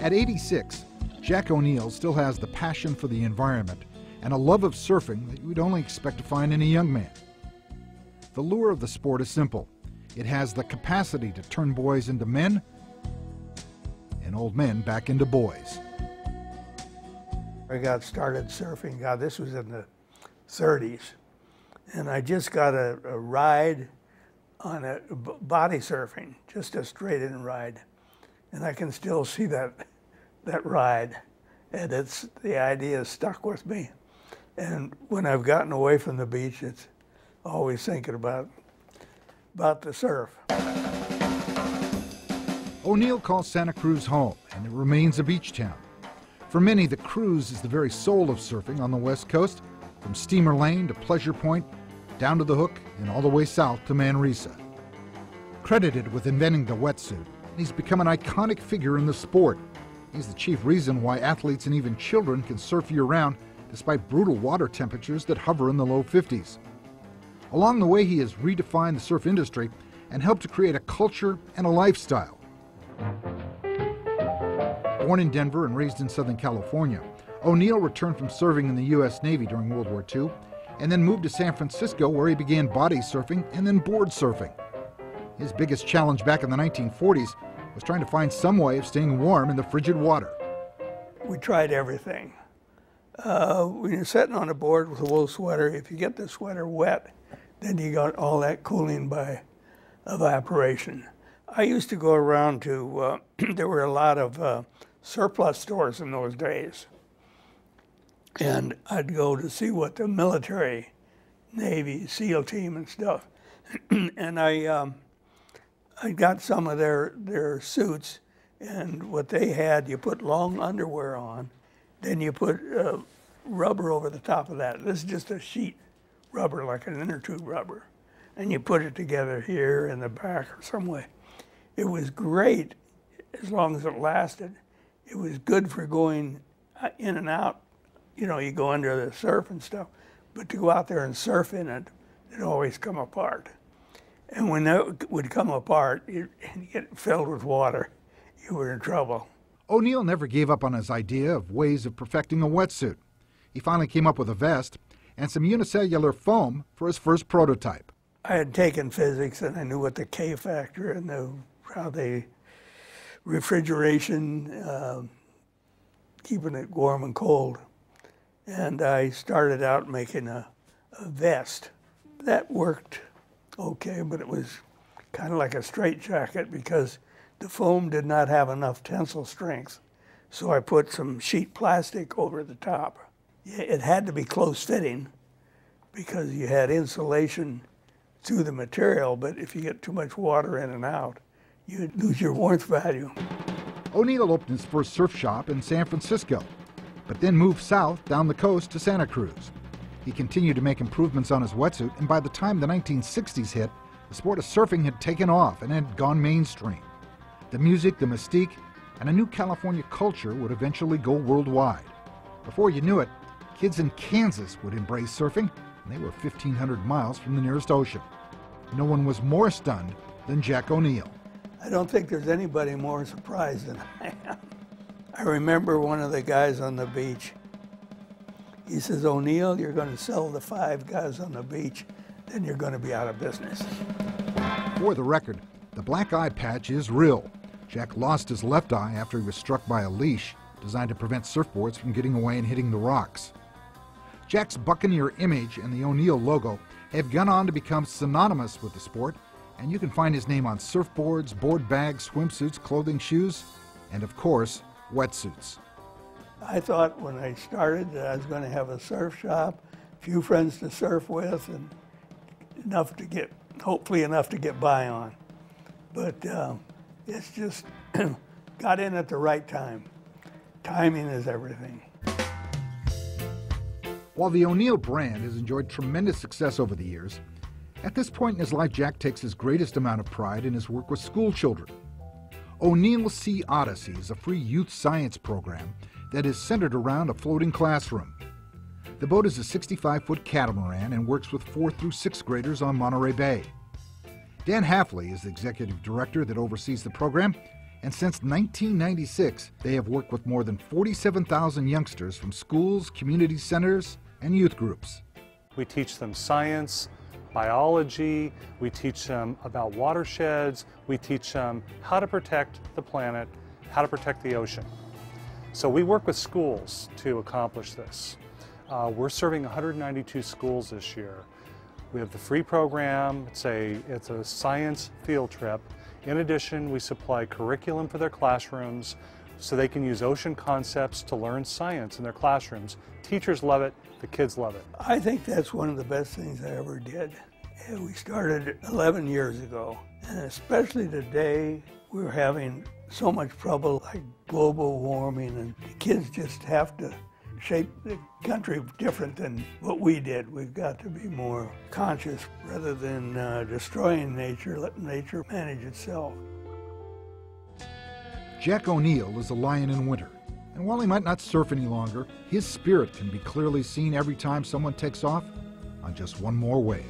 At 86, Jack O'Neill still has the passion for the environment and a love of surfing that you would only expect to find in a young man. The lure of the sport is simple. It has the capacity to turn boys into men and old men back into boys. I got started surfing, God, this was in the 30s, and I just got a ride on a body surfing, just a straight-in ride, and I can still see that ride, and the idea stuck with me. And when I've gotten away from the beach, it's always thinking about the surf. O'Neill calls Santa Cruz home, and it remains a beach town. For many, the Cruise is the very soul of surfing on the West Coast, from Steamer Lane to Pleasure Point, down to the Hook, and all the way south to Manresa. Credited with inventing the wetsuit, he's become an iconic figure in the sport. He's the chief reason why athletes and even children can surf year-round despite brutal water temperatures that hover in the low 50s. Along the way, he has redefined the surf industry and helped to create a culture and a lifestyle. Born in Denver and raised in Southern California, O'Neill returned from serving in the U.S. Navy during World War II and then moved to San Francisco, where he began body surfing and then board surfing. His biggest challenge back in the 1940s was trying to find some way of staying warm in the frigid water. We tried everything. When you're sitting on a board with a wool sweater, if you get the sweater wet, then you got all that cooling by evaporation. I used to go around to, there were a lot of surplus stores in those days. And I'd go to see what the military, Navy, SEAL team and stuff. And I got some of their suits, and what they had, you put long underwear on, then you put rubber over the top of that. This is just a sheet rubber, like an inner tube rubber. And you put it together here in the back or some way. It was great as long as it lasted. It was good for going in and out. You know, you go under the surf and stuff, but to go out there and surf in it, it'd always come apart. And when that would come apart, you get filled with water, you were in trouble. O'Neill never gave up on his idea of ways of perfecting a wetsuit. He finally came up with a vest and some unicellular foam for his first prototype. I had taken physics, and I knew what the K factor and how the refrigeration, keeping it warm and cold. And I started out making a vest. That worked okay, but it was kind of like a straitjacket because the foam did not have enough tensile strength. So I put some sheet plastic over the top. It had to be close fitting because you had insulation through the material, but if you get too much water in and out, you lose your warmth value. O'Neill opened his first surf shop in San Francisco, but then moved south down the coast to Santa Cruz. He continued to make improvements on his wetsuit, and by the time the 1960s hit, the sport of surfing had taken off and had gone mainstream. The music, the mystique, and a new California culture would eventually go worldwide. Before you knew it, kids in Kansas would embrace surfing, and they were 1,500 miles from the nearest ocean. No one was more stunned than Jack O'Neill. I don't think there's anybody more surprised than I am. I remember one of the guys on the beach. He says, "O'Neill, you're going to sell the 5 guys on the beach, then you're going to be out of business." For the record, the black eye patch is real. Jack lost his left eye after he was struck by a leash designed to prevent surfboards from getting away and hitting the rocks. Jack's Buccaneer image and the O'Neill logo have gone on to become synonymous with the sport, and you can find his name on surfboards, board bags, swimsuits, clothing, shoes, and of course, wetsuits. I thought when I started that I was going to have a surf shop, a few friends to surf with, and hopefully enough to get by on. But it's just got in at the right time. Timing is everything. While the O'Neill brand has enjoyed tremendous success over the years, at this point in his life, Jack takes his greatest amount of pride in his work with school children. O'Neill Sea Odyssey is a free youth science program that is centered around a floating classroom. The boat is a 65-foot catamaran and works with 4th through 6th graders on Monterey Bay. Dan Hafley is the executive director that oversees the program, And since 1996, they have worked with more than 47,000 youngsters from schools, community centers, and youth groups. We teach them science, biology, we teach them about watersheds, we teach them how to protect the planet, how to protect the ocean. So we work with schools to accomplish this. We're serving 192 schools this year. We have the free program, it's a science field trip. In addition, we supply curriculum for their classrooms so they can use ocean concepts to learn science in their classrooms. Teachers love it, the kids love it. I think that's one of the best things I ever did. We started 11 years ago, and especially today, we're having so much trouble like global warming, and the kids just have to shape the country different than what we did. We've got to be more conscious rather than destroying nature, letting nature manage itself. Jack O'Neill is a lion in winter, and while he might not surf any longer, his spirit can be clearly seen every time someone takes off on just one more wave.